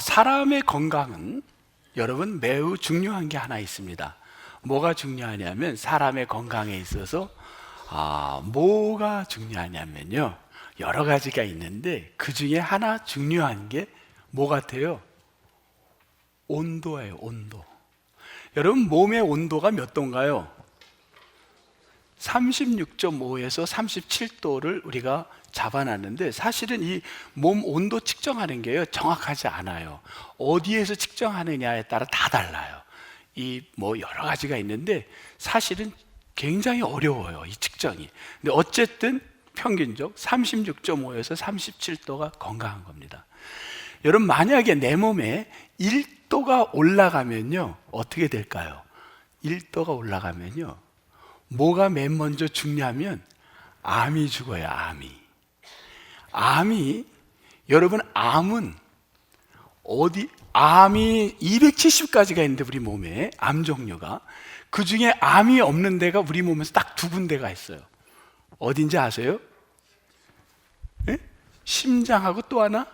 사람의 건강은 여러분 매우 중요한 게 하나 있습니다. 뭐가 중요하냐면 사람의 건강에 있어서 뭐가 중요하냐면요, 여러 가지가 있는데 그 중에 하나 중요한 게 뭐 같아요? 온도예요. 온도. 여러분 몸의 온도가 몇 도인가요? 36.5에서 37도를 우리가 잡아놨는데, 사실은 이 몸 온도 측정하는 게요 정확하지 않아요. 어디에서 측정하느냐에 따라 다 달라요. 이 뭐 여러 가지가 있는데 사실은 굉장히 어려워요, 이 측정이. 근데 어쨌든 평균적 36.5에서 37도가 건강한 겁니다. 여러분 만약에 내 몸에 1도가 올라가면요 어떻게 될까요? 1도가 올라가면요 뭐가 맨 먼저 죽냐면 암이 죽어요. 암이 여러분 암은 암이 270가지가 있는데 우리 몸에 암 종류가, 그 중에 암이 없는 데가 우리 몸에서 딱 두 군데가 있어요. 어딘지 아세요? 네? 심장하고 또 하나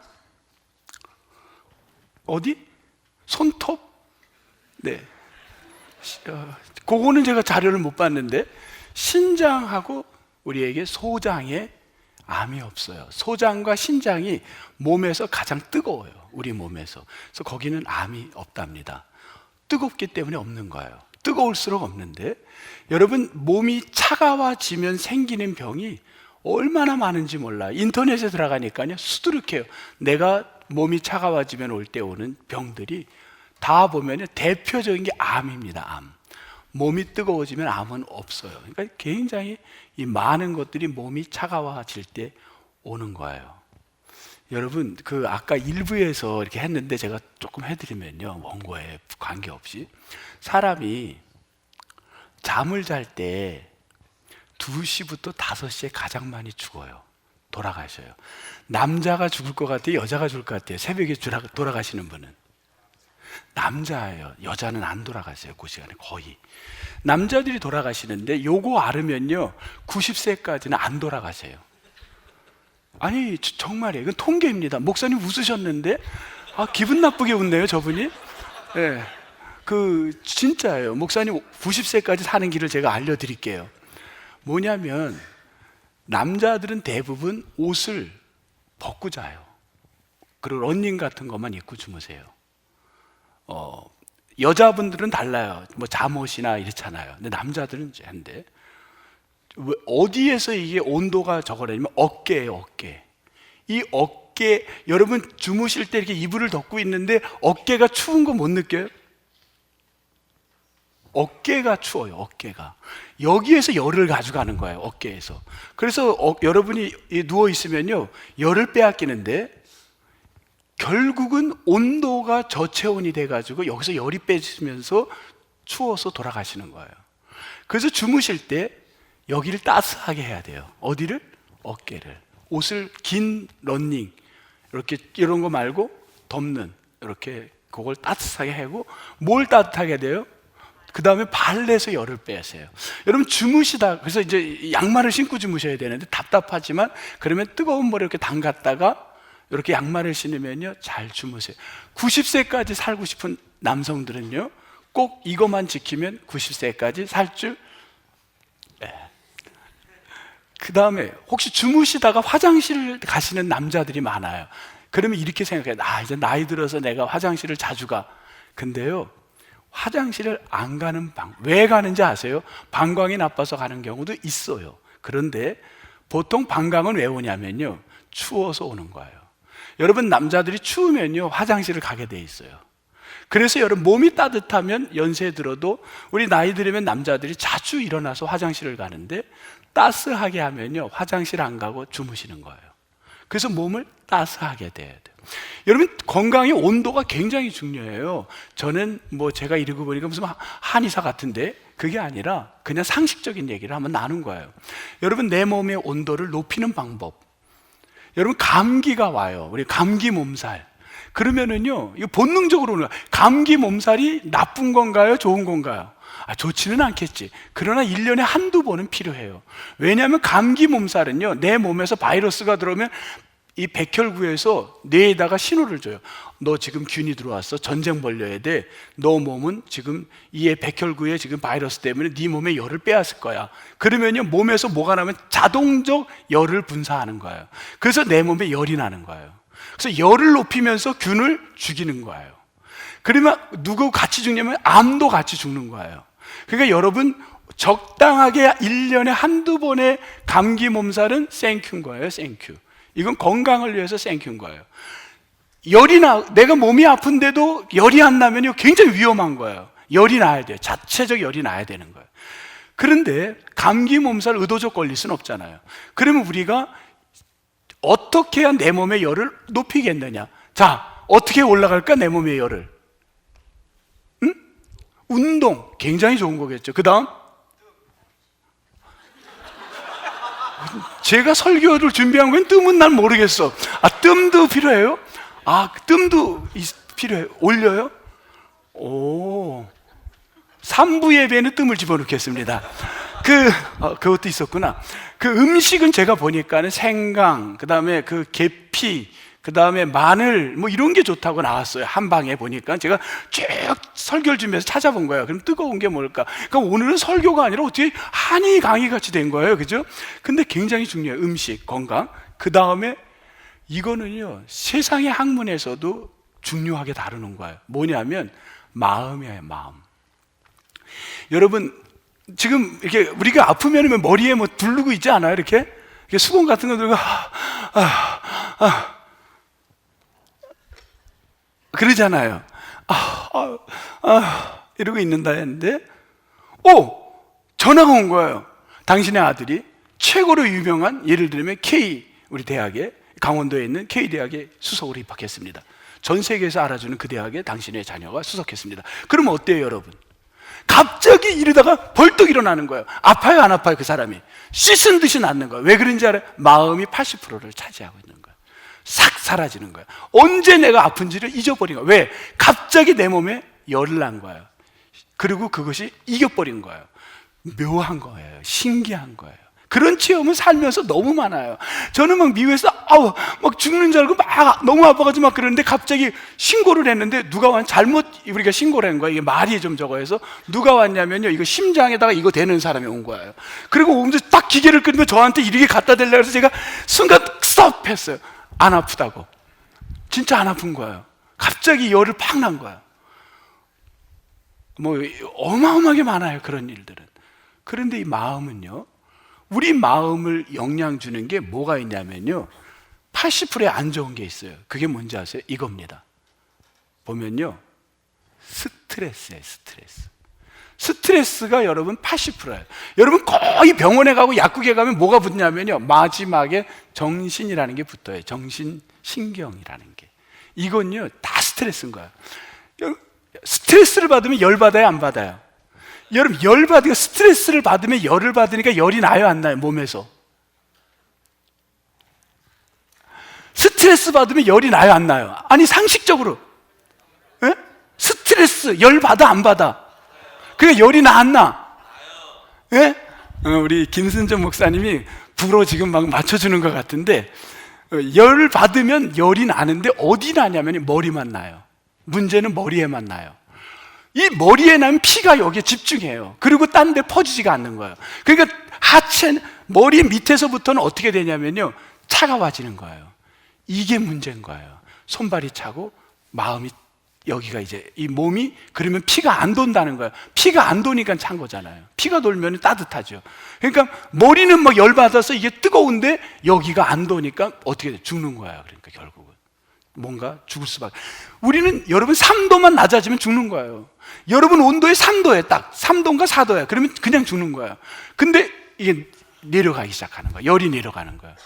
어디? 손톱? 네. 그거는 제가 자료를 못 봤는데 신장하고 우리에게 소장에 암이 없어요. 소장과 신장이 몸에서 가장 뜨거워요, 우리 몸에서. 그래서 거기는 암이 없답니다. 뜨겁기 때문에 없는 거예요. 뜨거울수록 없는데, 여러분 몸이 차가워지면 생기는 병이 얼마나 많은지 몰라요. 인터넷에 들어가니까요 수두룩해요. 내가 몸이 차가워지면 올 때 오는 병들이 다 보면요 대표적인 게 암입니다. 암. 몸이 뜨거워지면 암은 없어요. 그러니까 굉장히 이 많은 것들이 몸이 차가워질 때 오는 거예요. 여러분 그 아까 일부에서 이렇게 했는데 제가 조금 해드리면요, 원고에 관계없이 사람이 잠을 잘 때 2시부터 5시에 가장 많이 죽어요. 돌아가셔요. 남자가 죽을 것 같아요? 여자가 죽을 것 같아요? 새벽에 돌아가시는 분은 남자예요. 여자는 안 돌아가세요. 그 시간에 거의. 남자들이 돌아가시는데 요거 알으면요 90세까지는 안 돌아가세요. 아니 정말이에요. 이건 통계입니다. 목사님 웃으셨는데 기분 나쁘게 웃네요 저분이. 네. 진짜예요. 목사님 90세까지 사는 길을 제가 알려드릴게요. 뭐냐면 남자들은 대부분 옷을 벗고 자요. 그리고 런닝 같은 것만 입고 주무세요. 여자분들은 달라요. 뭐 잠옷이나 이렇잖아요. 근데 남자들은 한데 어디에서 이게 온도가 저거라냐면 어깨예요. 어깨. 이 어깨, 여러분 주무실 때 이렇게 이불을 덮고 있는데 어깨가 추운 거 못 느껴요? 어깨가 추워요. 어깨가 여기에서 열을 가져가는 거예요. 어깨에서. 그래서 여러분이 누워 있으면요 열을 빼앗기는데 결국은 온도가 저체온이 돼가지고 여기서 열이 빼지면서 추워서 돌아가시는 거예요. 그래서 주무실 때 여기를 따스하게 해야 돼요. 어디를? 어깨를. 옷을 긴 러닝 이렇게 이런 거 말고 덮는 이렇게 그걸 따뜻하게 하고, 뭘 따뜻하게 돼요? 그 다음에 발에서 열을 빼세요. 여러분 주무시다 그래서 이제 양말을 신고 주무셔야 되는데 답답하지만 그러면 뜨거운 물에 이렇게 담갔다가 이렇게 양말을 신으면요 잘 주무세요. 90세까지 살고 싶은 남성들은요 꼭 이것만 지키면 90세까지 살 줄. 그 다음에 혹시 주무시다가 화장실을 가시는 남자들이 많아요. 그러면 이렇게 생각해요. 이제 나이 들어서 내가 화장실을 자주 가. 근데요 화장실을 안 가는 왜 가는지 아세요? 방광이 나빠서 가는 경우도 있어요. 그런데 보통 방광은 왜 오냐면요 추워서 오는 거예요. 여러분 남자들이 추우면요 화장실을 가게 돼 있어요. 그래서 여러분 몸이 따뜻하면 연세 들어도 우리 나이 들으면 남자들이 자주 일어나서 화장실을 가는데 따스하게 하면요 화장실 안 가고 주무시는 거예요. 그래서 몸을 따스하게 돼야 돼요. 여러분 건강의 온도가 굉장히 중요해요. 저는 뭐 제가 이러고 보니까 무슨 한의사 같은데 그게 아니라 그냥 상식적인 얘기를 한번 나눈 거예요. 여러분 내 몸의 온도를 높이는 방법, 여러분 감기가 와요. 우리 감기 몸살. 그러면은요 이거 본능적으로 오는 거예요. 감기 몸살이 나쁜 건가요? 좋은 건가요? 좋지는 않겠지. 그러나 1년에 한두 번은 필요해요. 왜냐하면 감기 몸살은요 내 몸에서 바이러스가 들어오면 이 백혈구에서 뇌에다가 신호를 줘요. 너 지금 균이 들어왔어. 전쟁 벌려야 돼. 너 몸은 지금 이 백혈구에 지금 바이러스 때문에 네 몸에 열을 빼앗을 거야. 그러면요, 몸에서 뭐가 나면 자동적 열을 분사하는 거예요. 그래서 내 몸에 열이 나는 거예요. 그래서 열을 높이면서 균을 죽이는 거예요. 그러면 누구 같이 죽냐면 암도 같이 죽는 거예요. 그러니까 여러분, 적당하게 1년에 한두 번의 감기 몸살은 생큐인 거예요. 생큐. 이건 건강을 위해서 생큐인 거예요. 내가 몸이 아픈데도 열이 안 나면요, 굉장히 위험한 거예요. 열이 나야 돼요. 자체적 열이 나야 되는 거예요. 그런데 감기 몸살 의도적 걸릴 수는 없잖아요. 그러면 우리가 어떻게 해야 내 몸의 열을 높이겠느냐? 자, 어떻게 올라갈까? 내 몸의 열을. 응? 운동 굉장히 좋은 거겠죠. 그 다음, 제가 설교를 준비한 건 뜸은 난 모르겠어. 뜸도 필요해요? 뜸도 필요해요? 올려요? 오, 3부 예배는 뜸을 집어넣겠습니다. 그것도 있었구나. 그 음식은 제가 보니까는 생강, 그 다음에 그 계피, 그 다음에 마늘, 뭐 이런 게 좋다고 나왔어요. 한방에 보니까. 제가 쭉 설교를 준비해서 찾아본 거예요. 그럼 뜨거운 게 뭘까? 그러니까 오늘은 설교가 아니라 어떻게 한의 강의 같이 된 거예요. 그죠? 근데 굉장히 중요해요. 음식, 건강. 그 다음에 이거는요, 세상의 학문에서도 중요하게 다루는 거예요. 뭐냐면, 마음이에요, 마음. 여러분, 지금 이렇게 우리가 아프면 머리에 뭐 두르고 있지 않아요? 이렇게 수건 같은 거 들고, 그러잖아요. 이러고 있는다 했는데, 전화가 온 거예요. 당신의 아들이 최고로 유명한, 예를 들면 우리 대학에, 강원도에 있는 K대학에 수석으로 입학했습니다. 전 세계에서 알아주는 그 대학에 당신의 자녀가 수석했습니다. 그러면 어때요, 여러분? 갑자기 이러다가 벌떡 일어나는 거예요. 아파요, 안 아파요? 그 사람이 씻은 듯이 낫는 거예요. 왜 그런지 알아요? 마음이 80%를 차지하고 있는 거예요. 싹 사라지는 거예요. 언제 내가 아픈지를 잊어버린 거예요. 왜? 갑자기 내 몸에 열을 난 거예요. 그리고 그것이 이겨버린 거예요. 묘한 거예요. 신기한 거예요. 그런 체험은 살면서 너무 많아요. 저는 막 미국에서 막 죽는 줄 알고 막 너무 아파가지고 막 그러는데 갑자기 신고를 했는데 누가 잘못 우리가 신고를 한 거예요. 이게 말이 좀 적어서 누가 왔냐면요, 이거 심장에다가 이거 대는 사람이 온 거예요. 그리고 오면서 딱 기계를 끄면 저한테 이렇게 갖다 대려고 해서 제가 순간 스톱했어요. 안 아프다고. 진짜 안 아픈 거예요. 갑자기 열을 팍 난 거예요. 뭐 어마어마하게 많아요, 그런 일들은. 그런데 이 마음은요, 우리 마음을 영향 주는 게 뭐가 있냐면요, 80%에 안 좋은 게 있어요. 그게 뭔지 아세요? 이겁니다. 보면요, 스트레스예요. 스트레스가 여러분 80%예요. 여러분 거의 병원에 가고 약국에 가면 뭐가 붙냐면요, 마지막에 정신이라는 게 붙어요. 정신신경이라는 게. 이건요, 다 스트레스인 거예요. 스트레스를 받으면 열 받아요, 안 받아요? 여러분, 스트레스를 받으면 열을 받으니까 열이 나요, 안 나요? 몸에서. 스트레스 받으면 열이 나요, 안 나요? 아니, 상식적으로. 에? 스트레스, 열 받아, 안 받아? 그러니까 열이 나, 안 나? 예? 우리 김순전 목사님이 불어 지금 막 맞춰주는 것 같은데, 열을 받으면 열이 나는데 어디 나냐면 머리만 나요. 문제는 머리에만 나요. 이 머리에 나면 피가 여기에 집중해요. 그리고 딴 데 퍼지지가 않는 거예요. 그러니까 머리 밑에서부터는 어떻게 되냐면요, 차가워지는 거예요. 이게 문제인 거예요. 손발이 차고 마음이 여기가 이제 이 몸이, 그러면 피가 안 돈다는 거예요. 피가 안 도니까 찬 거잖아요. 피가 돌면 따뜻하죠. 그러니까 머리는 막 열받아서 이게 뜨거운데 여기가 안 도니까 어떻게 돼? 죽는 거예요. 그러니까 결국은 뭔가 죽을 수밖에. 우리는 여러분 3도만 낮아지면 죽는 거예요. 여러분 온도에 3도에 딱 3도인가 4도야. 그러면 그냥 죽는 거예요. 근데 이게 내려가기 시작하는 거예요. 열이 내려가는 거예요.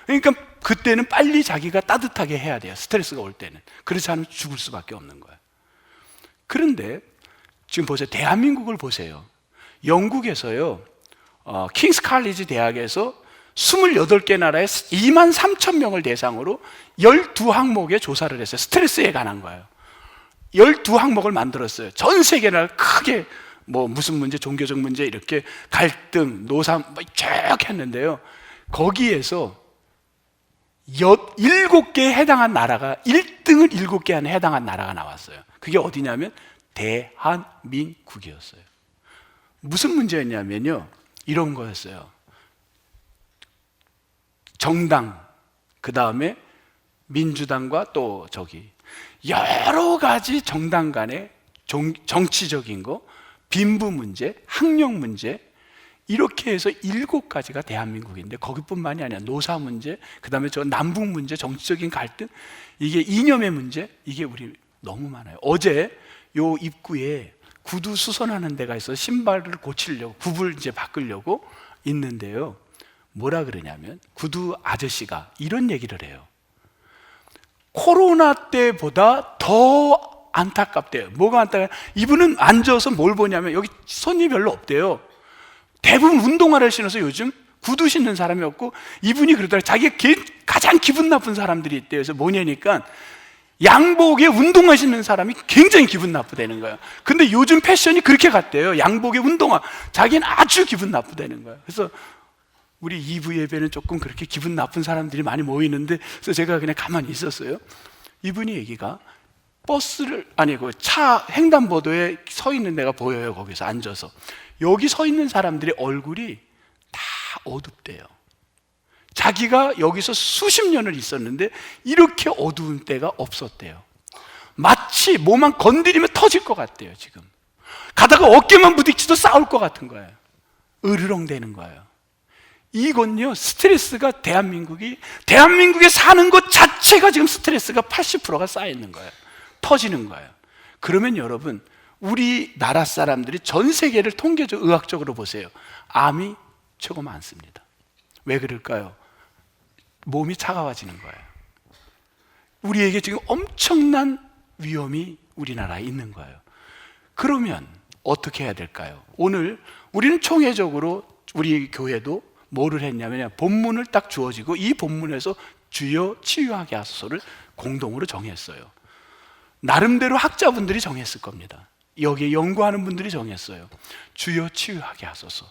그러니까 그때는 빨리 자기가 따뜻하게 해야 돼요. 스트레스가 올 때는. 그렇지 않으면 죽을 수밖에 없는 거예요. 그런데 지금 보세요. 대한민국을 보세요. 영국에서요, 킹스 칼리지 대학에서 28개 나라에 2만 3천 명을 대상으로 12항목의 조사를 했어요. 스트레스에 관한 거예요. 12항목을 만들었어요. 전 세계 나라 크게 뭐 무슨 문제, 종교적 문제, 이렇게 갈등, 노사 쭉 했는데요. 거기에서 7개에 해당한 나라가 1등을 7개 안에 해당한 나라가 나왔어요. 그게 어디냐면 대한민국이었어요. 무슨 문제였냐면요, 이런 거였어요. 정당, 그 다음에 민주당과 또 여러 가지 정당 간의 정치적인 거, 빈부 문제, 학력 문제, 이렇게 해서 7가지가 대한민국인데, 거기뿐만이 아니라 노사 문제, 그 다음에 남북 문제, 정치적인 갈등, 이게 이념의 문제, 이게 우리 너무 많아요. 어제 요 입구에 구두 수선하는 데가 있어서 신발을 고치려고, 굽을 이제 바꾸려고 있는데요, 뭐라 그러냐면 구두 아저씨가 이런 얘기를 해요. 코로나 때보다 더 안타깝대요. 뭐가 안타까워요? 이분은 앉아서 뭘 보냐면 여기 손이 별로 없대요. 대부분 운동화를 신어서 요즘 구두 신는 사람이 없고, 이분이 그러더라고요. 자기가 가장 기분 나쁜 사람들이 있대요. 그래서 뭐냐니까 양복에 운동화 신는 사람이 굉장히 기분 나쁘다는 거예요. 근데 요즘 패션이 그렇게 갔대요. 양복에 운동화, 자기는 아주 기분 나쁘다는 거예요. 그래서 우리 2부 예배는 조금 그렇게 기분 나쁜 사람들이 많이 모이는데, 그래서 제가 그냥 가만히 있었어요. 이분이 얘기가 차 횡단보도에 서 있는 데가 보여요. 거기서 앉아서 여기 서 있는 사람들의 얼굴이 다 어둡대요. 자기가 여기서 수십 년을 있었는데 이렇게 어두운 때가 없었대요. 마치 뭐만 건드리면 터질 것 같대요. 지금 가다가 어깨만 부딪혀도 싸울 것 같은 거예요. 으르렁대는 거예요. 이건요, 스트레스가 대한민국에 사는 것 자체가 지금 스트레스가 80%가 쌓여 있는 거예요. 터지는 거예요. 그러면 여러분, 우리나라 사람들이 전 세계를 통계적 의학적으로 보세요. 암이 최고 많습니다. 왜 그럴까요? 몸이 차가워지는 거예요. 우리에게 지금 엄청난 위험이 우리나라에 있는 거예요. 그러면 어떻게 해야 될까요? 오늘 우리는 총회적으로 우리 교회도 뭐를 했냐면 본문을 딱 주어지고 이 본문에서 주여 치유하게 하소서를 공동으로 정했어요. 나름대로 학자분들이 정했을 겁니다. 여기에 연구하는 분들이 정했어요. 주여 치유하게 하소서.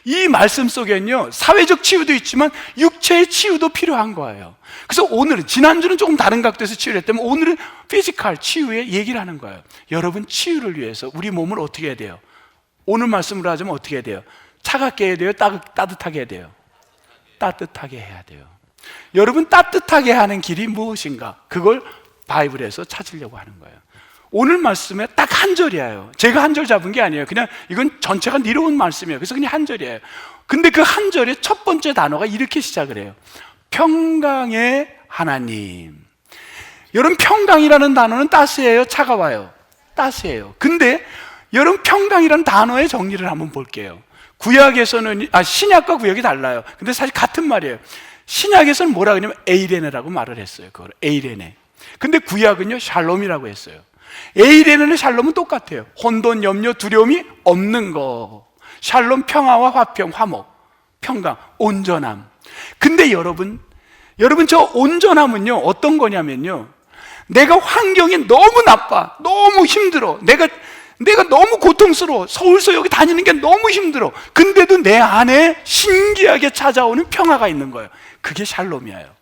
이 말씀 속에는요, 사회적 치유도 있지만 육체의 치유도 필요한 거예요. 그래서 오늘은, 지난주는 조금 다른 각도에서 치유를 했다면 오늘은 피지컬 치유의 얘기를 하는 거예요. 여러분, 치유를 위해서 우리 몸을 어떻게 해야 돼요? 오늘 말씀으로 하자면 어떻게 해야 돼요? 차갑게 해야 돼요? 따뜻하게 해야 돼요? 따뜻하게 해야 돼요. 여러분, 따뜻하게 하는 길이 무엇인가? 그걸 바이블에서 찾으려고 하는 거예요. 오늘 말씀에 딱 한 절이에요. 제가 한 절 잡은 게 아니에요. 그냥 이건 전체가 내려온 말씀이에요. 그래서 그냥 한 절이에요. 근데 그 한 절의 첫 번째 단어가 이렇게 시작을 해요. 평강의 하나님. 여러분, 평강이라는 단어는 따스해요? 차가워요? 따스해요. 근데 여러분, 평강이라는 단어의 정리를 한번 볼게요. 구약에서는, 신약과 구약이 달라요. 근데 사실 같은 말이에요. 신약에서는 뭐라 그러냐면 에이레네라고 말을 했어요. 그걸 에이레네. 근데 구약은요, 샬롬이라고 했어요. 에이레네는 샬롬은 똑같아요. 혼돈, 염려, 두려움이 없는 거. 샬롬, 평화와 화평, 화목, 평강, 온전함. 근데 여러분 저 온전함은요, 어떤 거냐면요, 내가 환경이 너무 나빠, 너무 힘들어, 내가 너무 고통스러워, 서울서 여기 다니는 게 너무 힘들어. 근데도 내 안에 신기하게 찾아오는 평화가 있는 거예요. 그게 샬롬이에요.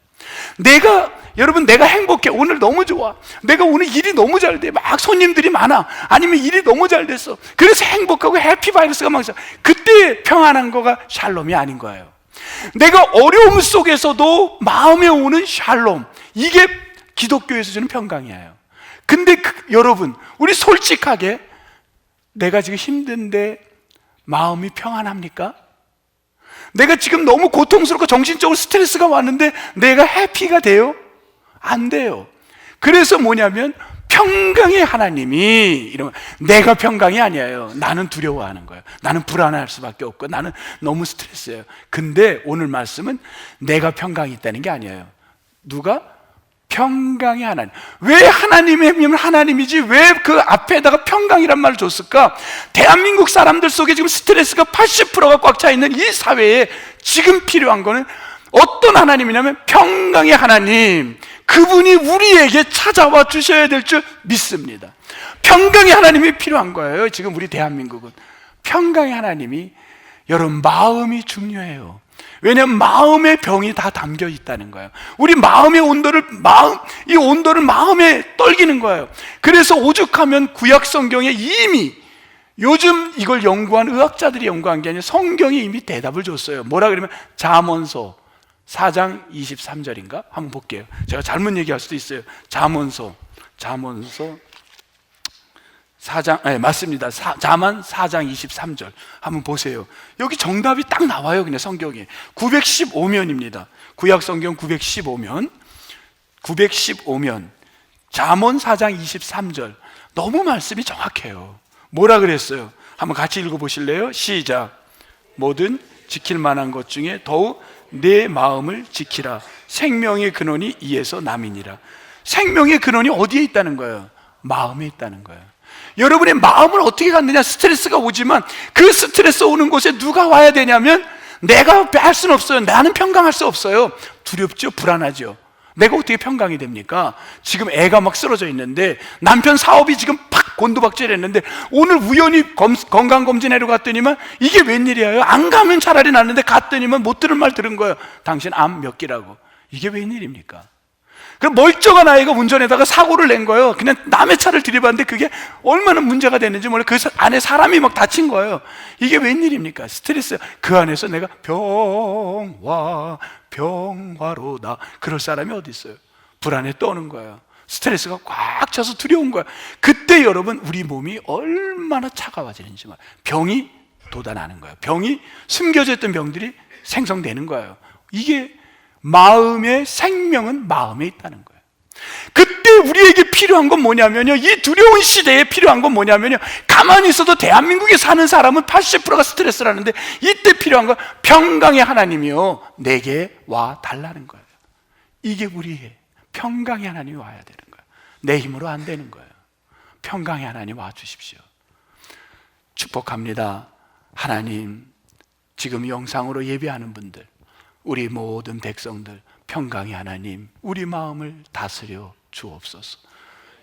여러분, 내가 행복해. 오늘 너무 좋아. 내가 오늘 일이 너무 잘 돼. 막 손님들이 많아. 아니면 일이 너무 잘 됐어. 그래서 행복하고 해피바이러스가 막 있어. 그때 평안한 거가 샬롬이 아닌 거예요. 내가 어려움 속에서도 마음에 오는 샬롬, 이게 기독교에서 주는 평강이에요. 근데 여러분, 우리 솔직하게 내가 지금 힘든데 마음이 평안합니까? 내가 지금 너무 고통스럽고 정신적으로 스트레스가 왔는데 내가 해피가 돼요? 안 돼요. 그래서 뭐냐면 평강의 하나님이 이러면 내가 평강이 아니에요. 나는 두려워하는 거예요. 나는 불안할 수밖에 없고 나는 너무 스트레스예요. 근데 오늘 말씀은 내가 평강이 있다는 게 아니에요. 누가? 평강의 하나님. 왜 하나님이면 하나님이지 왜 그 앞에다가 평강이란 말을 줬을까? 대한민국 사람들 속에 지금 스트레스가 80%가 꽉 차 있는 이 사회에 지금 필요한 거는 어떤 하나님이냐면 평강의 하나님. 그분이 우리에게 찾아와 주셔야 될 줄 믿습니다. 평강의 하나님이 필요한 거예요. 지금 우리 대한민국은 평강의 하나님이, 여러분, 마음이 중요해요. 왜냐하면 마음의 병이 다 담겨 있다는 거예요. 우리 마음의 온도를 이 온도를 마음에 떨기는 거예요. 그래서 오죽하면 구약 성경에 이미, 요즘 이걸 연구한 의학자들이 연구한 게 아니라 성경이 이미 대답을 줬어요. 뭐라 그러면 잠언서 4장 23절인가? 한번 볼게요. 제가 잘못 얘기할 수도 있어요. 잠언서 4장, 네, 맞습니다. 잠언 4장 23절 한번 보세요. 여기 정답이 딱 나와요. 그냥 성경에 915면입니다. 구약 성경 915면 잠언 4장 23절. 너무 말씀이 정확해요. 뭐라 그랬어요? 한번 같이 읽어보실래요? 시작. 뭐든 지킬 만한 것 중에 더욱 내 마음을 지키라. 생명의 근원이 이에서 남이니라. 생명의 근원이 어디에 있다는 거예요? 마음에 있다는 거예요. 여러분의 마음을 어떻게 갖느냐? 스트레스가 오지만 그 스트레스 오는 곳에 누가 와야 되냐면 내가 할 수는 없어요. 나는 평강할 수 없어요. 두렵죠? 불안하죠? 내가 어떻게 평강이 됩니까? 지금 애가 막 쓰러져 있는데 남편 사업이 지금 팍 곤두박질했는데 오늘 우연히 건강검진하러 갔더니만 이게 웬일이에요? 안 가면 차라리 낫는데 갔더니만 못 들은 말 들은 거예요. 당신 암 몇 기라고. 이게 웬일입니까? 그럼 멀쩡한 아이가 운전에다가 사고를 낸 거예요. 그냥 남의 차를 들이봤는데 그게 얼마나 문제가 됐는지 몰라요. 그 안에 사람이 막 다친 거예요. 이게 웬일입니까? 스트레스. 그 안에서 내가 평화로다 그럴 사람이 어디 있어요? 불안에 떠는 거예요. 스트레스가 꽉 차서 두려운 거예요. 그때 여러분, 우리 몸이 얼마나 차가워지는지 말이에요. 병이 돋아나는 거예요. 병이, 숨겨져 있던 병들이 생성되는 거예요. 이게 마음의 생명은 마음에 있다는 거예요. 그때 우리에게 필요한 건 뭐냐면요, 이 두려운 시대에 필요한 건 뭐냐면요, 가만히 있어도 대한민국에 사는 사람은 80%가 스트레스를 하는데 이때 필요한 건 평강의 하나님이요 내게 와 달라는 거예요. 이게 우리의 평강의 하나님이 와야 되는 거예요. 내 힘으로 안 되는 거예요. 평강의 하나님 와 주십시오. 축복합니다. 하나님, 지금 영상으로 예배하는 분들, 우리 모든 백성들, 평강의 하나님, 우리 마음을 다스려 주옵소서.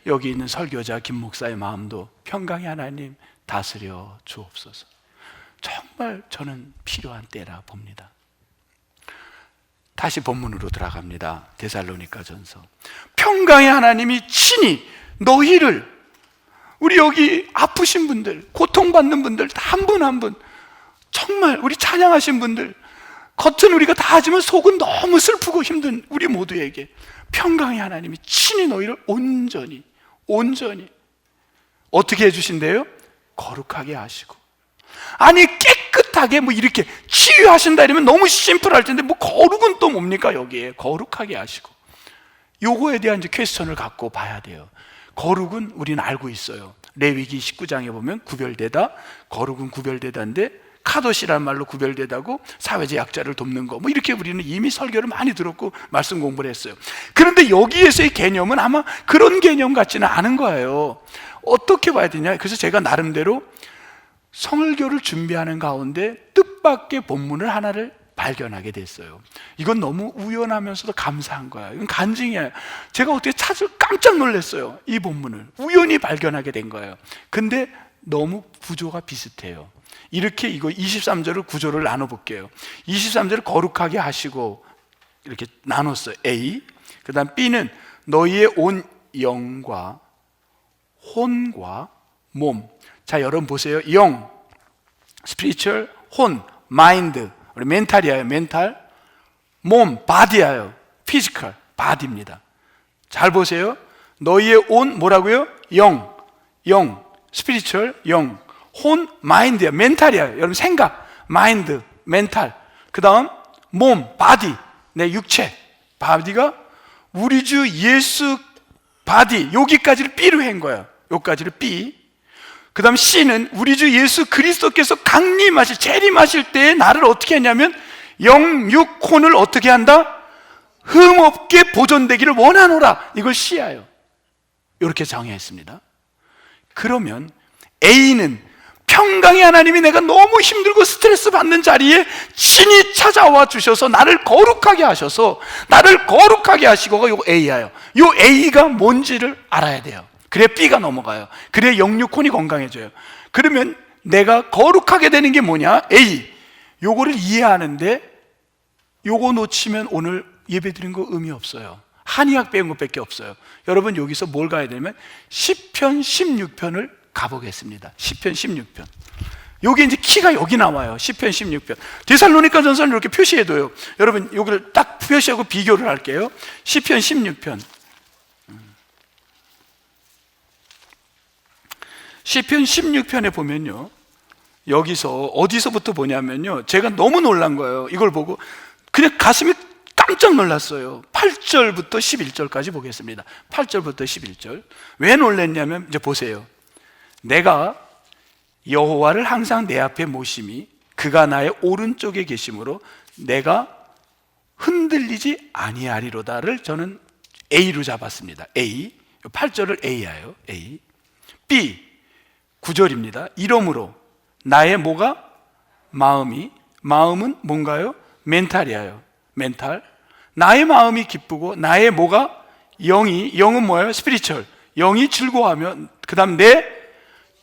여기 있는 설교자 김 목사의 마음도 평강의 하나님 다스려 주옵소서. 정말 저는 필요한 때라 봅니다. 다시 본문으로 들어갑니다. 데살로니가전서. 평강의 하나님이 친히 너희를, 우리 여기 아프신 분들, 고통받는 분들 한 분 한 분, 정말 우리 찬양하신 분들, 겉은 우리가 다 하지만 속은 너무 슬프고 힘든 우리 모두에게 평강의 하나님이 친히 너희를 온전히 어떻게 해주신대요? 거룩하게 하시고. 아니 깨끗하게 뭐 이렇게 치유하신다 이러면 너무 심플할 텐데 뭐 거룩은 또 뭡니까? 여기에 거룩하게 하시고. 요거에 대한 이제 퀘스천을 갖고 봐야 돼요. 거룩은 우리는 알고 있어요. 레위기 19장에 보면 구별되다, 거룩은 구별되다인데 카도시라는 말로 구별되다고 사회적 약자를 돕는 거, 뭐 이렇게 우리는 이미 설교를 많이 들었고 말씀 공부를 했어요. 그런데 여기에서의 개념은 아마 그런 개념 같지는 않은 거예요. 어떻게 봐야 되냐? 그래서 제가 나름대로 설교를 준비하는 가운데 뜻밖의 본문을 하나를 발견하게 됐어요. 이건 너무 우연하면서도 감사한 거야. 이건 간증이에요. 제가 어떻게 깜짝 놀랐어요. 이 본문을 우연히 발견하게 된 거예요. 근데 너무 구조가 비슷해요. 이렇게 이거 23절을 구조를 나눠볼게요. 23절을 거룩하게 하시고 이렇게 나눴어요. A. 그 다음 B는 너희의 온 영과 혼과 몸. 자, 여러분 보세요. 영, spiritual, 혼, mind. 우리 멘탈이에요. 멘탈. 몸, body예요. physical, body입니다. 잘 보세요. 너희의 온 뭐라고요? 영, spiritual, 영. 혼, 마인드야, 멘탈이야. 여러분 생각, 마인드, 멘탈. 그 다음 몸, 바디, 내 육체. 바디가 우리 주 예수 바디, 여기까지를 B로 한 거야. 여기까지를 B. 그 다음 C는 우리 주 예수 그리스도께서 강림하실, 재림하실 때에 나를 어떻게 했냐면 영, 육, 혼을 어떻게 한다? 흠없게 보존되기를 원하노라. 이걸 C예요. 이렇게 정의했습니다. 그러면 A는 평강의 하나님이 내가 너무 힘들고 스트레스 받는 자리에 친히 찾아와 주셔서 나를 거룩하게 하셔서, 나를 거룩하게 하시고가 요 A예요. 요 A가 뭔지를 알아야 돼요. 그래 B가 넘어가요. 그래 영육혼이 건강해져요. 그러면 내가 거룩하게 되는 게 뭐냐? A. 요거를 이해하는데 요거 놓치면 오늘 예배 드린 거 의미 없어요. 한의학 배운 것밖에 없어요. 여러분 여기서 뭘 가야 되냐면 시편 16편을 가보겠습니다. 시편 16편. 여기 이제 키가 여기 나와요. 시편 16편. 데살로니가전서는 이렇게 표시해둬요. 여러분 여기를 딱 표시하고 비교를 할게요. 시편 16편. 시편 16편에 보면요, 여기서 어디서부터 보냐면요, 제가 너무 놀란 거예요. 이걸 보고 그냥 가슴이 깜짝 놀랐어요. 8절부터 11절까지 보겠습니다. 8절부터 11절. 왜 놀랐냐면 이제 보세요. 내가 여호와를 항상 내 앞에 모심이 그가 나의 오른쪽에 계심으로 내가 흔들리지 아니하리로다를 저는 A로 잡았습니다. A. 8절을 A예요. A. B. 9절입니다. 이러므로 나의 뭐가? 마음은 뭔가요? 멘탈이에요. 멘탈. 나의 마음이 기쁘고 나의 뭐가? 영은 뭐예요? 스피리추얼. 영이 즐거워하며 그 다음 내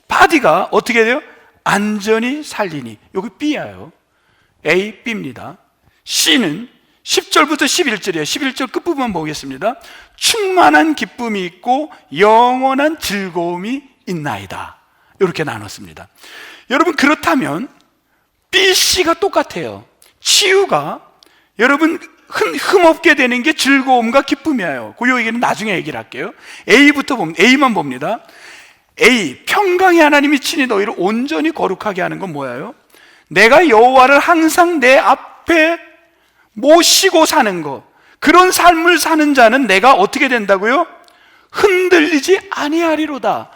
바디가 어떻게 돼요? 안전히 살리니. 여기 B예요. A, B입니다. C는 10절부터 11절이에요. 11절 끝부분만 보겠습니다. 충만한 기쁨이 있고 영원한 즐거움이 있나이다. 이렇게 나눴습니다. 여러분 그렇다면 B, C가 똑같아요. 치유가 여러분 흠없게 되는 게 즐거움과 기쁨이에요. 그 얘기는 나중에 얘기를 할게요. A만 봅니다. A, 평강의 하나님이 친히 너희를 온전히 거룩하게 하는 건 뭐예요? 내가 여호와를 항상 내 앞에 모시고 사는 거. 그런 삶을 사는 자는 내가 어떻게 된다고요? 흔들리지 아니하리로다.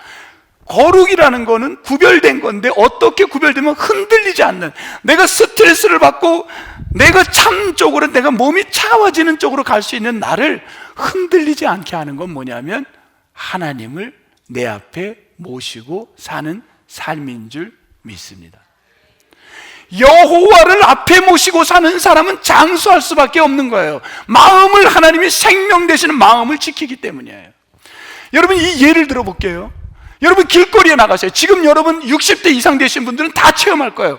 거룩이라는 거는 구별된 건데 어떻게 구별되면 흔들리지 않는, 내가 스트레스를 받고 내가 참 쪽으로 내가 몸이 차가워지는 쪽으로 갈 수 있는 나를 흔들리지 않게 하는 건 뭐냐면 하나님을 내 앞에 모시고 사는 삶인 줄 믿습니다. 여호와를 앞에 모시고 사는 사람은 장수할 수밖에 없는 거예요. 마음을 하나님이 생명 되시는 마음을 지키기 때문이에요. 여러분 이 예를 들어볼게요. 여러분 길거리에 나가세요. 지금 여러분 60대 이상 되신 분들은 다 체험할 거예요.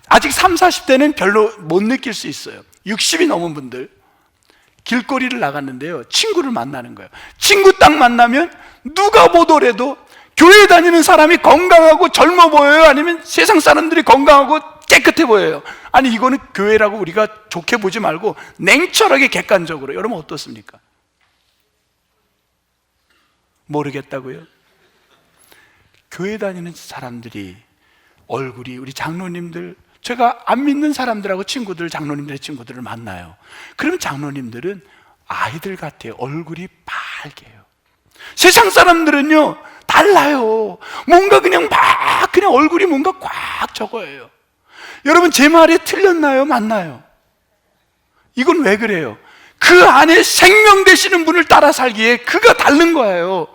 아직 30, 40대는 별로 못 느낄 수 있어요. 60이 넘은 분들 길거리를 나갔는데요, 친구를 만나는 거예요. 친구 딱 만나면 누가 보더라도 교회 다니는 사람이 건강하고 젊어 보여요? 아니면 세상 사람들이 건강하고 깨끗해 보여요? 아니 이거는 교회라고 우리가 좋게 보지 말고 냉철하게 객관적으로, 여러분 어떻습니까? 모르겠다고요? 교회 다니는 사람들이 얼굴이, 우리 장로님들, 제가 안 믿는 사람들하고 장로님들의 친구들을 만나요. 그럼 장로님들은 아이들 같아요. 얼굴이 빨개요. 세상 사람들은요 달라요. 뭔가 그냥 얼굴이 뭔가 꽉 적어요. 여러분 제 말이 틀렸나요? 맞나요? 이건 왜 그래요? 그 안에 생명 되시는 분을 따라 살기에 그가 다른 거예요.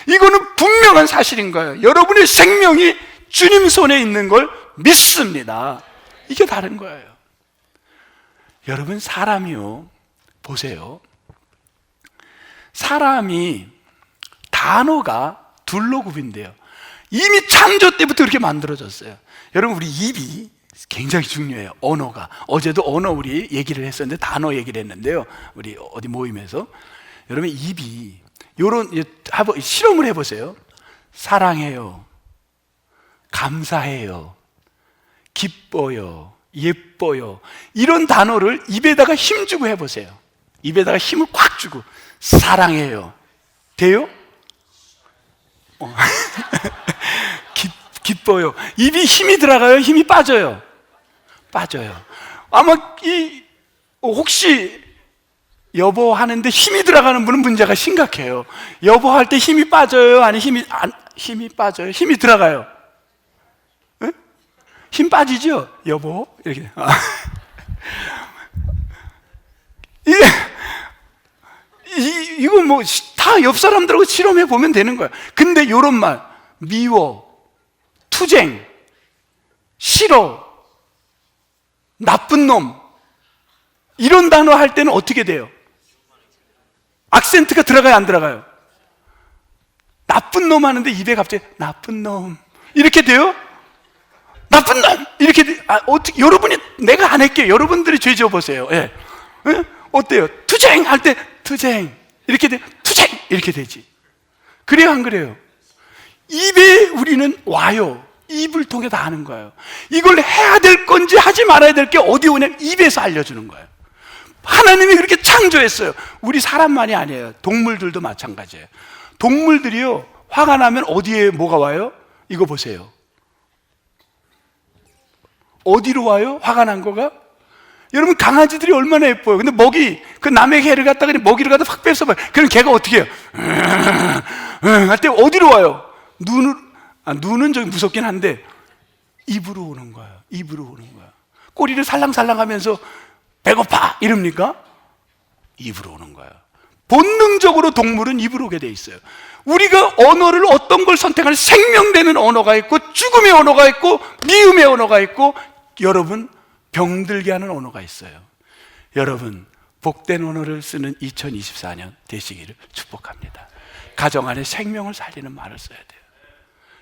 이거는 분명한 사실인 거예요. 여러분의 생명이 주님 손에 있는 걸 믿습니다. 이게 다른 거예요. 여러분 사람이요, 보세요. 사람이 단어가 둘로 구분돼요. 이미 창조 때부터 그렇게 만들어졌어요. 여러분 우리 입이 굉장히 중요해요. 언어가. 어제도 언어 우리 얘기를 했었는데 단어 얘기를 했는데요, 우리 어디 모임에서. 여러분 입이 요런 실험을 해보세요. 사랑해요, 감사해요, 기뻐요, 예뻐요, 이런 단어를 입에다가 힘주고 해보세요. 입에다가 힘을 꽉 주고 사랑해요. 돼요? 기뻐요. 입이 힘이 들어가요? 힘이 빠져요? 빠져요. 아마 혹시 여보 하는데 힘이 들어가는 분은 문제가 심각해요. 여보 할 때 힘이 빠져요? 아니 힘이 빠져요? 힘이 들어가요? 네? 힘 빠지죠? 여보 이렇게. 이거 뭐 다 옆 사람들하고 실험해 보면 되는 거야. 근데 요런 말, 미워, 투쟁, 싫어, 나쁜 놈, 이런 단어 할 때는 어떻게 돼요? 악센트가 들어가요, 안 들어가요? 나쁜 놈 하는데 입에 갑자기 나쁜 놈 이렇게 돼요? 나쁜 놈! 이렇게, 어떻게, 여러분이, 내가 안 할게요. 여러분들이 죄 지어보세요. 예. 예? 어때요? 투쟁! 할 때, 투쟁! 이렇게 돼, 투쟁! 이렇게 되지. 그래요, 안 그래요? 입에 우리는 와요. 입을 통해 다 하는 거예요. 이걸 해야 될 건지 하지 말아야 될 게 어디 오냐? 입에서 알려주는 거예요. 하나님이 그렇게 창조했어요. 우리 사람만이 아니에요. 동물들도 마찬가지예요. 동물들이요, 화가 나면 어디에 뭐가 와요? 이거 보세요. 어디로 와요? 화가 난 거가? 여러분, 강아지들이 얼마나 예뻐요. 근데 먹이, 그 남의 개를 갖다가 먹이를 갖다 확 뺏어봐요. 그럼 개가 어떻게 해요? 할 때 어디로 와요? 눈은 좀 무섭긴 한데 입으로 오는 거예요. 입으로 오는 거예요. 꼬리를 살랑살랑 하면서 배고파! 이럽니까? 입으로 오는 거예요. 본능적으로 동물은 입으로 오게 돼 있어요. 우리가 언어를 어떤 걸 선택하는, 생명되는 언어가 있고, 죽음의 언어가 있고, 미움의 언어가 있고, 여러분, 병들게 하는 언어가 있어요. 여러분, 복된 언어를 쓰는 2024년 되시기를 축복합니다. 가정 안에 생명을 살리는 말을 써야 돼요.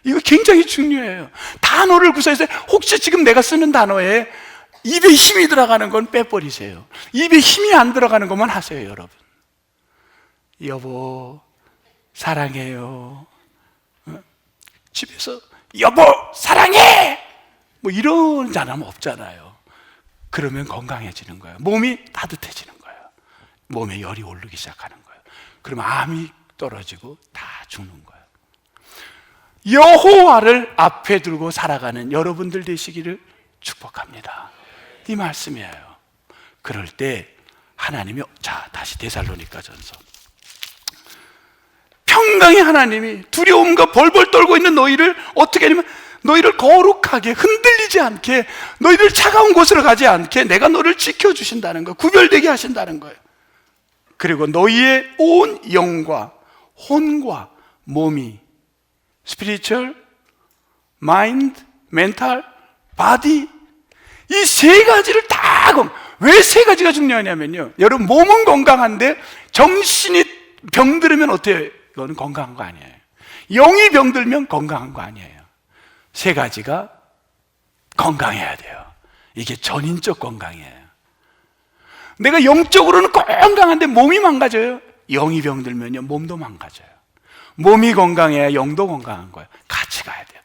이거 굉장히 중요해요. 단어를 구사해서 혹시 지금 내가 쓰는 단어에 입에 힘이 들어가는 건 빼버리세요. 입에 힘이 안 들어가는 것만 하세요, 여러분. 여보, 사랑해요. 집에서 여보, 사랑해! 뭐 이런 사람 없잖아요. 그러면 건강해지는 거예요. 몸이 따뜻해지는 거예요. 몸에 열이 오르기 시작하는 거예요. 그러면 암이 떨어지고 다 죽는 거예요. 여호와를 앞에 두고 살아가는 여러분들 되시기를 축복합니다. 이 말씀이에요. 그럴 때 하나님이, 자, 다시 데살로니가전서, 평강의 하나님이 두려움과 벌벌 떨고 있는 너희를 어떻게 하냐면, 너희를 거룩하게, 흔들리지 않게, 너희를 차가운 곳으로 가지 않게 내가 너를 지켜주신다는 거, 구별되게 하신다는 거예요. 그리고 너희의 온 영과 혼과 몸이, spiritual, mind, mental, body, 이 세 가지를 다, 왜 세 가지가 중요하냐면요, 여러분, 몸은 건강한데 정신이 병들으면 어때요? 이거는 건강한 거 아니에요. 영이 병들면 건강한 거 아니에요. 세 가지가 건강해야 돼요. 이게 전인적 건강이에요. 내가 영적으로는 건강한데 몸이 망가져요. 영이 병들면요, 몸도 망가져요. 몸이 건강해야 영도 건강한 거예요. 같이 가야 돼요.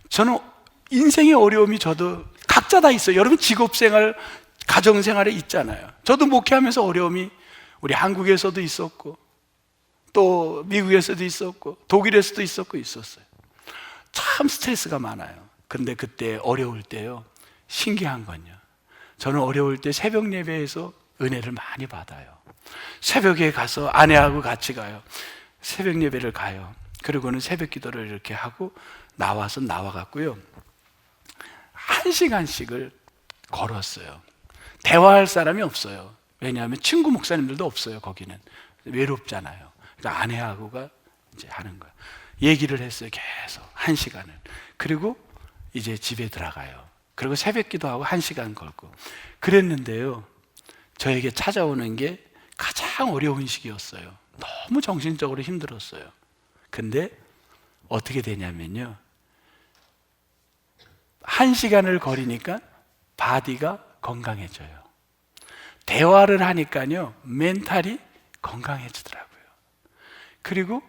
저는 인생의 어려움이, 저도 각자 다 있어요. 여러분, 직업생활, 가정생활에 있잖아요. 저도 목회하면서 어려움이 우리 한국에서도 있었고, 또 미국에서도 있었고, 독일에서도 있었고 있었어요. 참 스트레스가 많아요. 근데 그때 어려울 때요, 신기한 건요, 저는 어려울 때 새벽 예배에서 은혜를 많이 받아요. 새벽에 가서 아내하고 같이 가요. 새벽 예배를 가요. 그리고는 새벽 기도를 이렇게 하고 나와갖고요, 1시간씩을 걸었어요. 대화할 사람이 없어요. 왜냐하면 친구 목사님들도 없어요. 거기는 외롭잖아요. 그러니까 아내하고가 이제 하는 거예요. 얘기를 했어요. 계속 1시간을. 그리고 이제 집에 들어가요. 그리고 새벽 기도하고 1시간 걸고 그랬는데요, 저에게 찾아오는 게 가장 어려운 시기였어요. 너무 정신적으로 힘들었어요. 근데 어떻게 되냐면요, 1시간을 거리니까 바디가 건강해져요. 대화를 하니까요, 멘탈이 건강해지더라고요. 그리고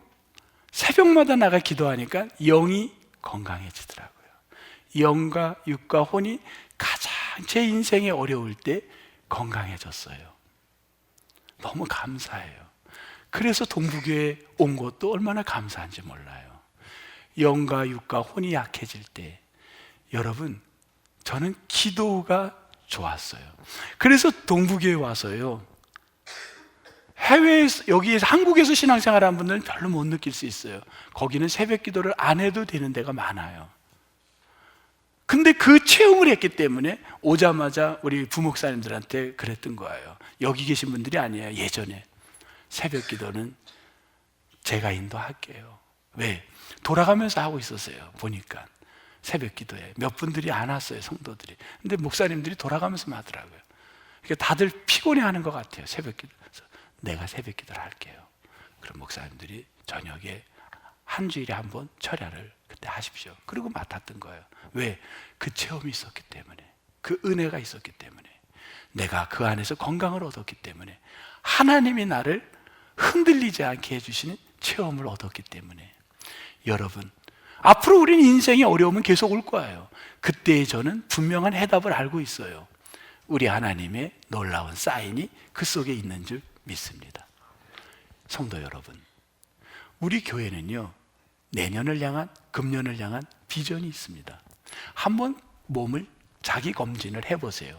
새벽마다 나가 기도하니까 영이 건강해지더라고요. 영과 육과 혼이 가장 제 인생에 어려울 때 건강해졌어요. 너무 감사해요. 그래서 동부교회 온 것도 얼마나 감사한지 몰라요. 영과 육과 혼이 약해질 때, 여러분, 저는 기도가 좋았어요. 그래서 동부교회 와서요, 해외에서, 여기에서, 한국에서 신앙생활 하는 분들은 별로 못 느낄 수 있어요. 거기는 새벽 기도를 안 해도 되는 데가 많아요. 근데 그 체험을 했기 때문에 오자마자 우리 부목사님들한테 그랬던 거예요. 여기 계신 분들이 아니에요. 예전에 새벽 기도는 제가 인도할게요. 왜? 돌아가면서 하고 있었어요. 보니까 새벽 기도에 몇 분들이 안 왔어요, 성도들이. 근데 목사님들이 돌아가면서 하더라고요. 그러니까 다들 피곤해하는 것 같아요, 새벽 기도. 그래서 내가 새벽 기도를 할게요. 그럼 목사님들이 저녁에 한 주일에 한 번 철야를 그때 때 하십시오. 그리고 맡았던 거예요. 왜? 그 체험이 있었기 때문에, 그 은혜가 있었기 때문에, 내가 그 안에서 건강을 얻었기 때문에, 하나님이 나를 흔들리지 않게 해주시는 체험을 얻었기 때문에. 여러분, 앞으로 우리는 인생의 어려움은 계속 올 거예요. 그때에 저는 분명한 해답을 알고 있어요. 우리 하나님의 놀라운 사인이 그 속에 있는 줄 믿습니다. 성도 여러분, 우리 교회는요, 내년을 향한, 금년을 향한 비전이 있습니다. 한번 몸을 자기 검진을 해보세요.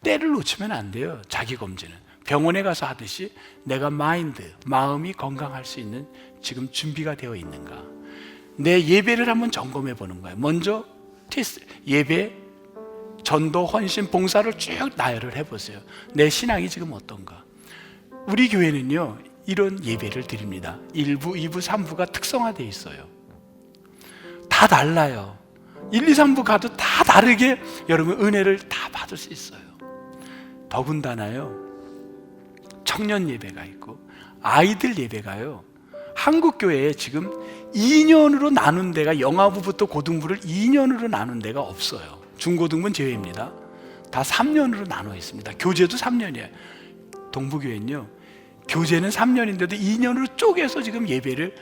때를 놓치면 안 돼요. 자기 검진은 병원에 가서 하듯이 내가 마음이 건강할 수 있는 지금 준비가 되어 있는가, 내 예배를 한번 점검해 보는 거예요. 먼저 예배, 전도, 헌신, 봉사를 쭉 나열을 해보세요. 내 신앙이 지금 어떤가. 우리 교회는요, 이런 예배를 드립니다. 1부, 2부, 3부가 특성화되어 있어요. 다 달라요. 1, 2, 3부 가도 다 다르게 여러분 은혜를 다 받을 수 있어요. 더군다나요, 청년 예배가 있고 아이들 예배가요, 한국 교회에 지금 2년으로 나눈 데가, 영아부부터 고등부를 2년으로 나눈 데가 없어요. 중고등부는 제외입니다. 다 3년으로 나눠 있습니다. 교제도 3년이에요. 동부교회는요, 교제는 3년인데도 2년으로 쪼개서 지금 예배를,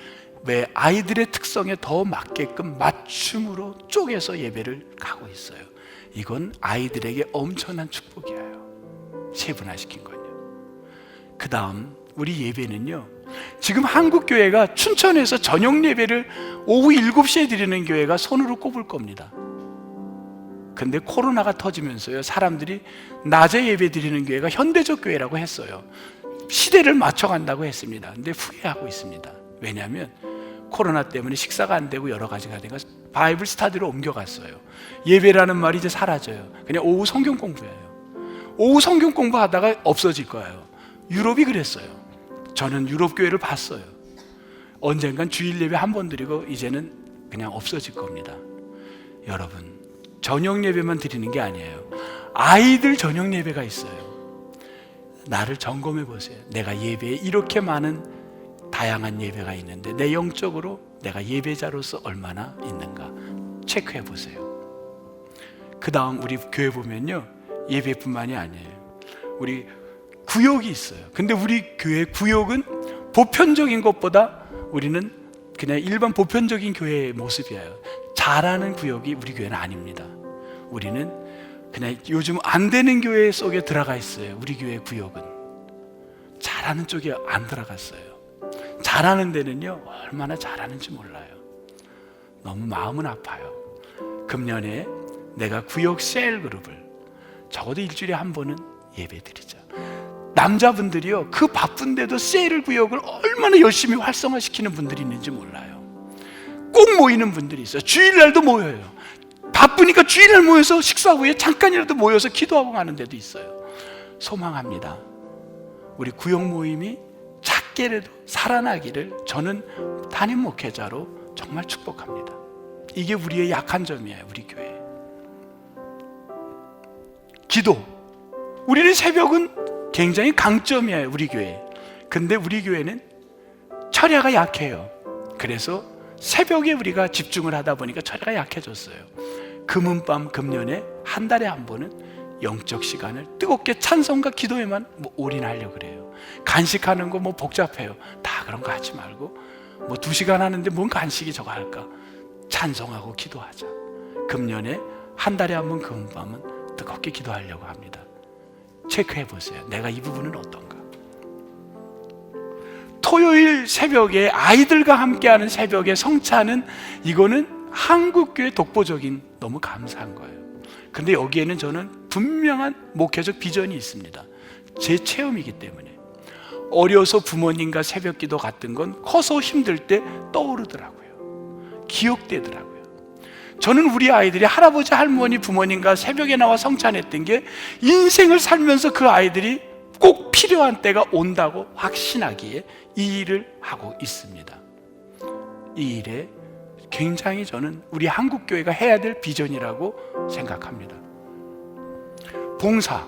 왜 아이들의 특성에 더 맞게끔 맞춤으로 쪼개서 예배를 가고 있어요. 이건 아이들에게 엄청난 축복이에요. 세분화시킨 건요. 그 다음 우리 예배는요, 지금 한국 교회가 춘천에서 저녁 예배를 오후 7시에 드리는 교회가 손으로 꼽을 겁니다. 근데 코로나가 터지면서요, 사람들이 낮에 예배 드리는 교회가 현대적 교회라고 했어요. 시대를 맞춰간다고 했습니다. 근데 후회하고 있습니다. 왜냐하면 코로나 때문에 식사가 안 되고 여러 가지가 되니까 바이블 스타디로 옮겨갔어요. 예배라는 말이 이제 사라져요. 그냥 오후 성경 공부예요. 오후 성경 공부하다가 없어질 거예요. 유럽이 그랬어요. 저는 유럽 교회를 봤어요. 언젠간 주일 예배 한 번 드리고 이제는 그냥 없어질 겁니다. 여러분, 저녁 예배만 드리는 게 아니에요. 아이들 저녁 예배가 있어요. 나를 점검해 보세요. 내가 예배에 이렇게 많은 다양한 예배가 있는데 내 영적으로 내가 예배자로서 얼마나 있는가 체크해 보세요. 그 다음 우리 교회 보면요, 예배뿐만이 아니에요. 우리 구역이 있어요. 근데 우리 교회 구역은 보편적인 것보다 우리는 그냥 일반 보편적인 교회의 모습이에요. 잘하는 구역이 우리 교회는 아닙니다. 우리는 그냥 요즘 안 되는 교회 속에 들어가 있어요. 우리 교회 구역은 잘하는 쪽에 안 들어갔어요. 잘하는 데는요, 얼마나 잘하는지 몰라요. 너무 마음은 아파요. 금년에 내가 구역 셀 그룹을 적어도 일주일에 한 번은 예배 드리자. 남자분들이요, 그 바쁜데도 셀 구역을 얼마나 열심히 활성화시키는 분들이 있는지 몰라요. 꼭 모이는 분들이 있어요. 주일날도 모여요. 바쁘니까 주일날 모여서 식사 후에 잠깐이라도 모여서 기도하고 가는 데도 있어요. 소망합니다. 우리 구역 모임이 작게라도 살아나기를 저는 담임 목회자로 정말 축복합니다. 이게 우리의 약한 점이에요. 우리 교회 기도, 우리는 새벽은 굉장히 강점이에요. 우리 교회. 근데 우리 교회는 철야가 약해요. 그래서 새벽에 우리가 집중을 하다 보니까 철야가 약해졌어요. 금은밤 금년에 한 달에 한 번은 영적 시간을 뜨겁게 찬송과 기도에만 올인하려고 그래요. 간식하는 거 복잡해요. 다 그런 거 하지 말고 2시간 하는데 뭔 간식이 저거 할까? 찬송하고 기도하자. 금년에 한 달에 한 번 금은밤은 뜨겁게 기도하려고 합니다. 체크해 보세요. 내가 이 부분은 어떤가? 토요일 새벽에 아이들과 함께하는 새벽에 성찬은, 이거는 한국교회 독보적인 너무 감사한 거예요. 근데 여기에는 저는 분명한 목회적 비전이 있습니다. 제 체험이기 때문에. 어려서 부모님과 새벽 기도 갔던 건 커서 힘들 때 떠오르더라고요. 기억되더라고요. 저는 우리 아이들이 할아버지 할머니 부모님과 새벽에 나와 성찬했던 게 인생을 살면서 그 아이들이 꼭 필요한 때가 온다고 확신하기에 이 일을 하고 있습니다. 이 일에 굉장히 저는 우리 한국교회가 해야 될 비전이라고 생각합니다. 봉사,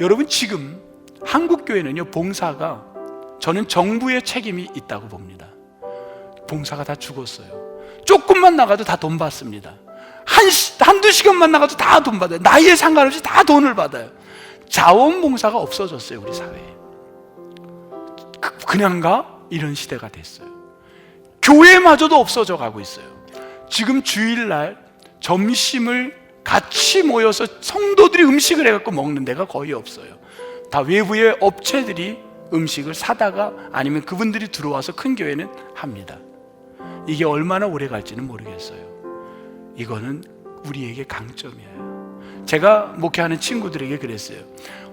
여러분 지금 한국교회는요, 봉사가 저는 정부의 책임이 있다고 봅니다. 봉사가 다 죽었어요. 조금만 나가도 다 돈 받습니다. 한두 시간만 나가도 다 돈 받아요. 나이에 상관없이 다 돈을 받아요. 자원봉사가 없어졌어요, 우리 사회에. 그냥가? 이런 시대가 됐어요. 교회마저도 없어져 가고 있어요. 지금 주일날 점심을 같이 모여서 성도들이 음식을 해갖고 먹는 데가 거의 없어요. 다 외부의 업체들이 음식을 사다가 아니면 그분들이 들어와서 큰 교회는 합니다. 이게 얼마나 오래 갈지는 모르겠어요. 이거는 우리에게 강점이에요. 제가 목회하는 친구들에게 그랬어요.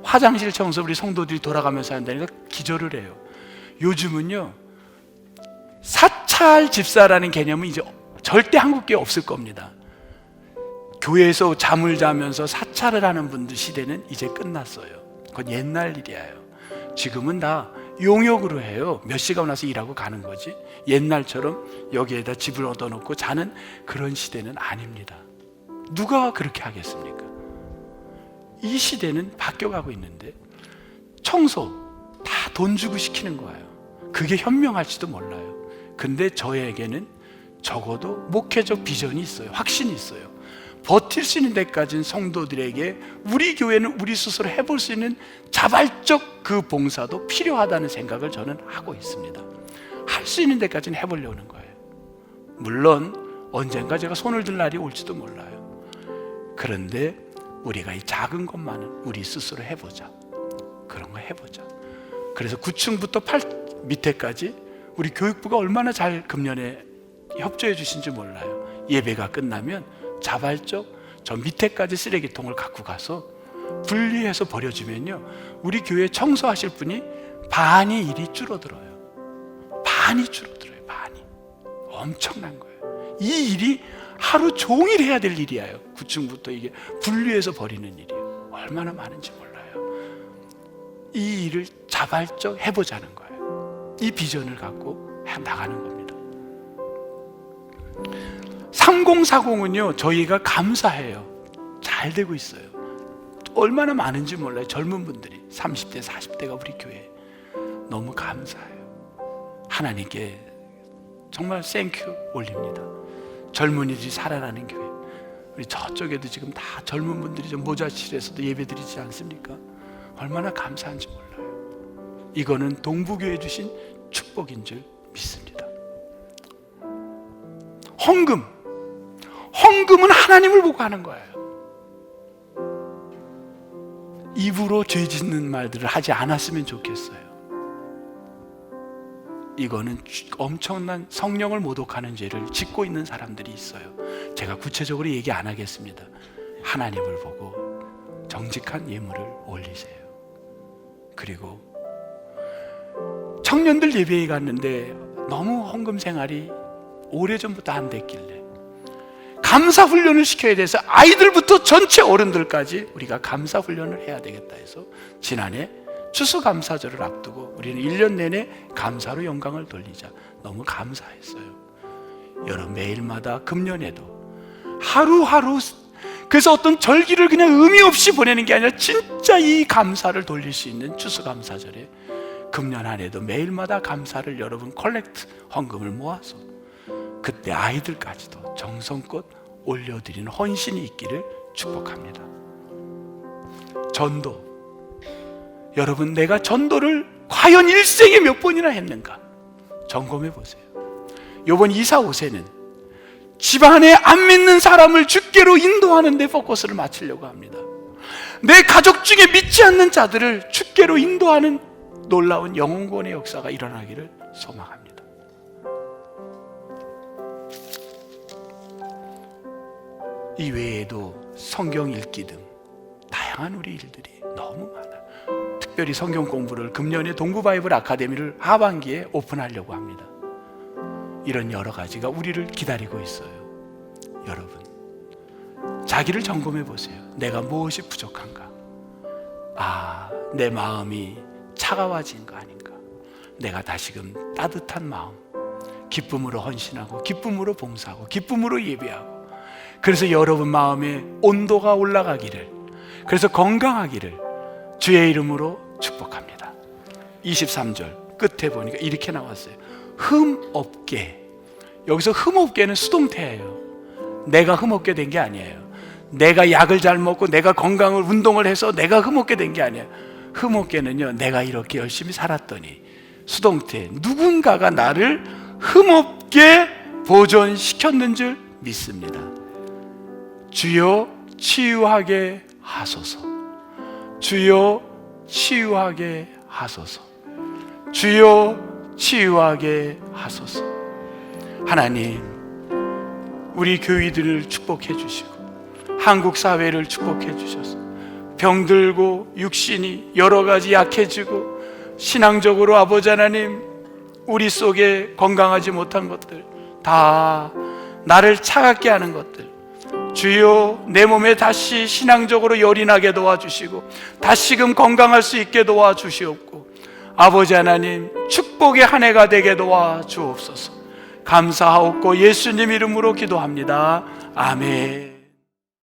화장실 청소 우리 성도들이 돌아가면서 한다니까 기절을 해요. 요즘은요, 사찰 집사라는 개념은 이제 절대 한국 교회에 없을 겁니다. 교회에서 잠을 자면서 사찰을 하는 분들 시대는 이제 끝났어요. 그건 옛날 일이에요. 지금은 다 용역으로 해요. 몇 시간 나서 일하고 가는 거지. 옛날처럼 여기에다 집을 얻어놓고 자는 그런 시대는 아닙니다. 누가 그렇게 하겠습니까? 이 시대는 바뀌어가고 있는데 청소 다 돈 주고 시키는 거예요. 그게 현명할지도 몰라요. 근데 저에게는 적어도 목회적 비전이 있어요. 확신이 있어요. 버틸 수 있는 데까지는 성도들에게 우리 교회는 우리 스스로 해볼 수 있는 자발적 그 봉사도 필요하다는 생각을 저는 하고 있습니다. 할 수 있는 데까지는 해보려는 거예요. 물론 언젠가 제가 손을 들 날이 올지도 몰라요. 그런데 우리가 이 작은 것만은 우리 스스로 해보자. 그런 거 해보자. 그래서 9층부터 8 밑에까지 우리 교육부가 얼마나 잘 금년에 협조해 주신지 몰라요. 예배가 끝나면 자발적 저 밑에까지 쓰레기통을 갖고 가서 분리해서 버려주면요, 우리 교회 청소하실 분이 반이 일이 줄어들어요. 반이 줄어들어요. 반이. 엄청난 거예요. 이 일이 하루 종일 해야 될 일이에요. 9층부터 이게 분리해서 버리는 일이에요. 얼마나 많은지 몰라요. 이 일을 자발적 해보자는 거예요. 이 비전을 갖고 해 나가는 겁니다. 3040은요, 저희가 감사해요. 잘 되고 있어요. 얼마나 많은지 몰라요. 젊은 분들이 30대 40대가 우리 교회에 너무 감사해요. 하나님께 정말 땡큐 올립니다. 젊은이들이 살아나는 교회. 우리 저쪽에도 지금 다 젊은 분들이 좀 모자실에서도 예배드리지 않습니까? 얼마나 감사한지 몰라요. 이거는 동부교회 주신 축복인 줄 믿습니다. 헌금은 하나님을 보고 하는 거예요. 입으로 죄 짓는 말들을 하지 않았으면 좋겠어요. 이거는 엄청난 성령을 모독하는 죄를 짓고 있는 사람들이 있어요. 제가 구체적으로 얘기 안 하겠습니다. 하나님을 보고 정직한 예물을 올리세요. 그리고 청년들 예배에 갔는데 너무 헌금 생활이 오래전부터 안 됐길래 감사 훈련을 시켜야 돼서 아이들부터 전체 어른들까지 우리가 감사 훈련을 해야 되겠다 해서 지난해 추수감사절을 앞두고 우리는 1년 내내 감사로 영광을 돌리자. 너무 감사했어요. 여러분, 매일마다 금년에도 하루하루, 그래서 어떤 절기를 그냥 의미 없이 보내는 게 아니라 진짜 이 감사를 돌릴 수 있는 추수감사절에 금년 한 해도 매일마다 감사를 여러분 컬렉트 헌금을 모아서 그때 아이들까지도 정성껏 올려드리는 헌신이 있기를 축복합니다. 전도, 여러분, 내가 전도를 과연 일생에 몇 번이나 했는가 점검해 보세요. 이번 이사 5세는 집안에 안 믿는 사람을 주께로 인도하는 데 포커스를 맞추려고 합니다. 내 가족 중에 믿지 않는 자들을 주께로 인도하는 놀라운 영혼구원의 역사가 일어나기를 소망합니다. 이 외에도 성경 읽기 등 다양한 우리 일들이 너무 많아요. 특별히 성경 공부를 금년에 동부바이블 아카데미를 하반기에 오픈하려고 합니다. 이런 여러 가지가 우리를 기다리고 있어요. 여러분, 자기를 점검해 보세요. 내가 무엇이 부족한가? 내 마음이 차가워진 거 아닌가? 내가 다시금 따뜻한 마음, 기쁨으로 헌신하고 기쁨으로 봉사하고 기쁨으로 예배하고, 그래서 여러분 마음에 온도가 올라가기를, 그래서 건강하기를 주의 이름으로 축복합니다. 23절 끝에 보니까 이렇게 나왔어요. 흠 없게 여기서 흠없게는 수동태예요. 내가 흠없게 된 게 아니에요. 내가 약을 잘 먹고 내가 건강을 운동을 해서 내가 흠없게 된 게 아니에요. 흠없게는요, 내가 이렇게 열심히 살았더니, 수동태, 누군가가 나를 흠없게 보존시켰는 줄 믿습니다. 주여 치유하게 하소서. 주여 치유하게 하소서. 주여 치유하게 하소서. 하나님, 우리 교회들을 축복해 주시고 한국 사회를 축복해 주셔서 병들고 육신이 여러 가지 약해지고 신앙적으로 아버지 하나님 우리 속에 건강하지 못한 것들, 다 나를 차갑게 하는 것들, 주여 내 몸에 다시 신앙적으로 열이 나게 도와주시고 다시금 건강할 수 있게 도와주시옵고, 아버지 하나님 축복의 한 해가 되게 도와주옵소서. 감사하옵고 예수님 이름으로 기도합니다. 아멘.